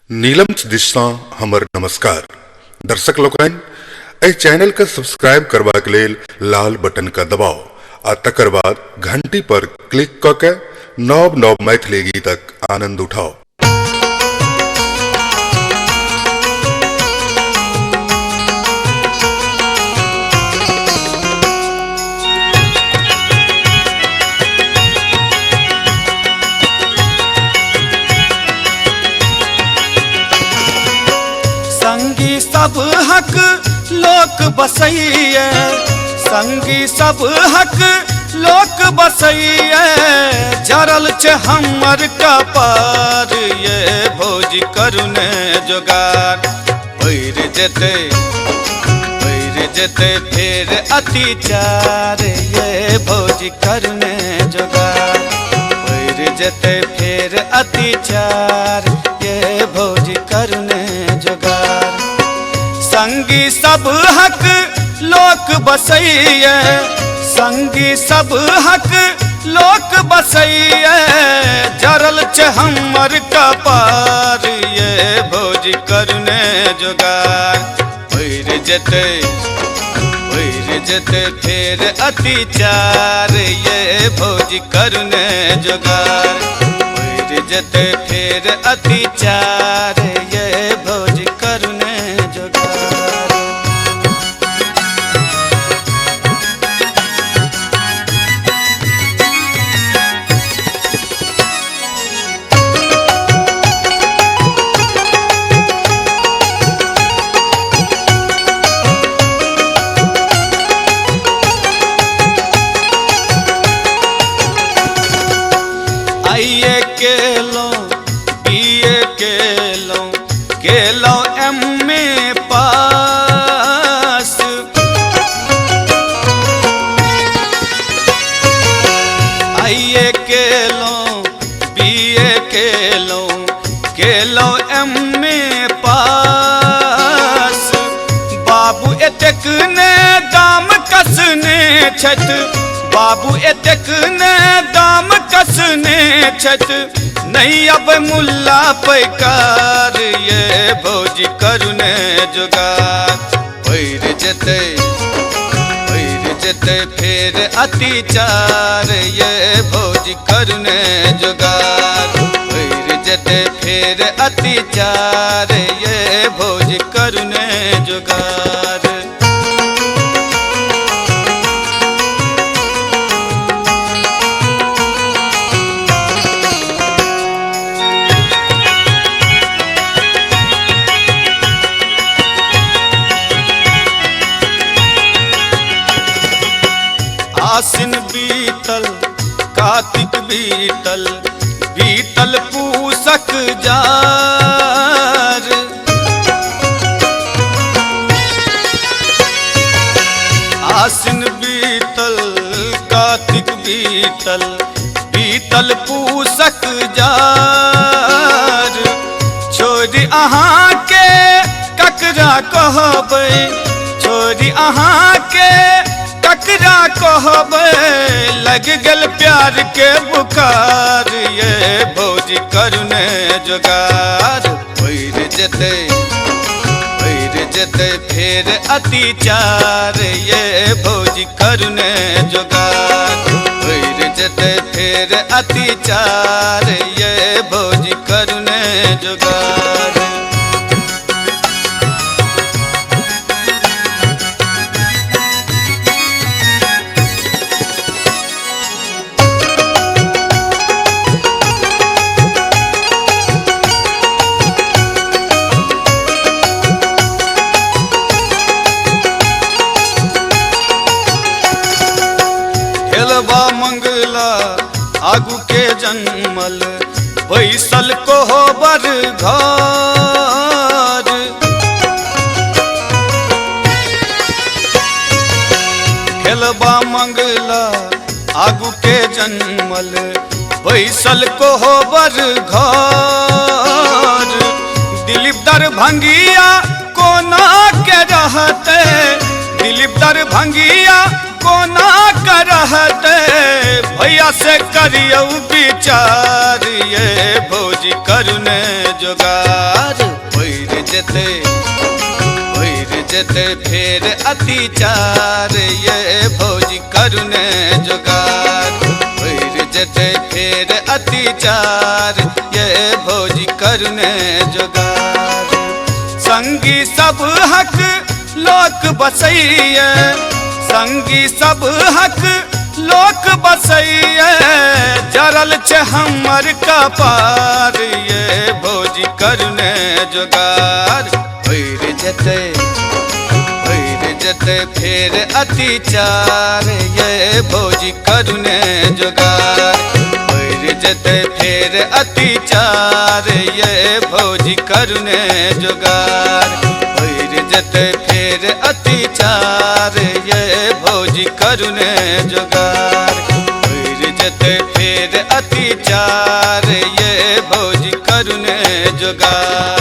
नीलम दिशा हमर नमस्कार दर्शक लोकन एहि चैनल के सब्सक्राइब करबा के लेल लाल बटन का दबाव आ तकर बाद घंटी पर क्लिक क के नव नव मैथिली गीतक आनंद उठाओ। संगी सब हक लोक बसैये, संगी सब हक लोक बसैये, जरल छे हमर कपार ये भोज करुने जोगार। पैर जेते फेर अतिचार ये भोज करुने जोगार। पैर जेते फेर अतिचार ये भोज करुने जोगार। संगी सब हक लोक बसैये, संगी सब हक लोक बसैये, जरल छे हमर कपार ये भोज करुने जोगार। पैर जेते फेर अतिचार ये भोज करुने जोगार। पैर जेते फेर अतिचार ये भोज करुने जोगार। आइए केलो एम.ए. पास। आइए केलो B.A. केलो एम.ए. पास। बाबू एतेक ने दाम कसने छथ, बाबू एतेक ने दाम कसने छथ, नहीं अब मुल्ला पैकार ये भोज करुने जोगार। पैर जेते फेर अतिचार ये भोज करुने जोगार। पैर जेते फेर अतिचार ये भोज करुने जोगार। आसिन बीतल कार्तिक बीतल, बीतल पूसक जार। आसिन बीतल कार्तिक बीतल, बीतल पूसक जार। छोड़ी अहाँ के ककरा कहबै, छोड़ी अहाँ के ककरा कहबै, लग गल प्यार के बुखार ये भोज करुने जोगार। पैर जेते फेर अतिचार ये भोज करुने जोगार। पैर जेते फेर अतिचार ये भोज करुने जोगार। हेलबा मंगला आगू के जन्मल, बैसल कोहबर घर। हेलबा मंगला आगू के जन्मल, बैसल कोहबर घर। दिलीप दरभंगिया कोना के रहते, दिलीप दरभंगिया कोना कर रहते, भैया से करियो विचार ये भोज करुने जोगार। जते फेर अतिचार ये भौजी करुने जुगार होइर जते फेर अतिचार ये भौजी करुने जुगार संगी सब हक लोक बसैये संगी सब हक लोक बसैये जरल छे हमर कपार ये भौजी करुने जुगार होइर जते फेर अतिचार ये भौजी करुने जुगार होइर जते फेर अतिचार ये भौजी करुने जुगार होइर जते फेर अतिचार ये भौजी करुने जुगार होइर जते फेर अतिचार ये भौजी करुने जुगार।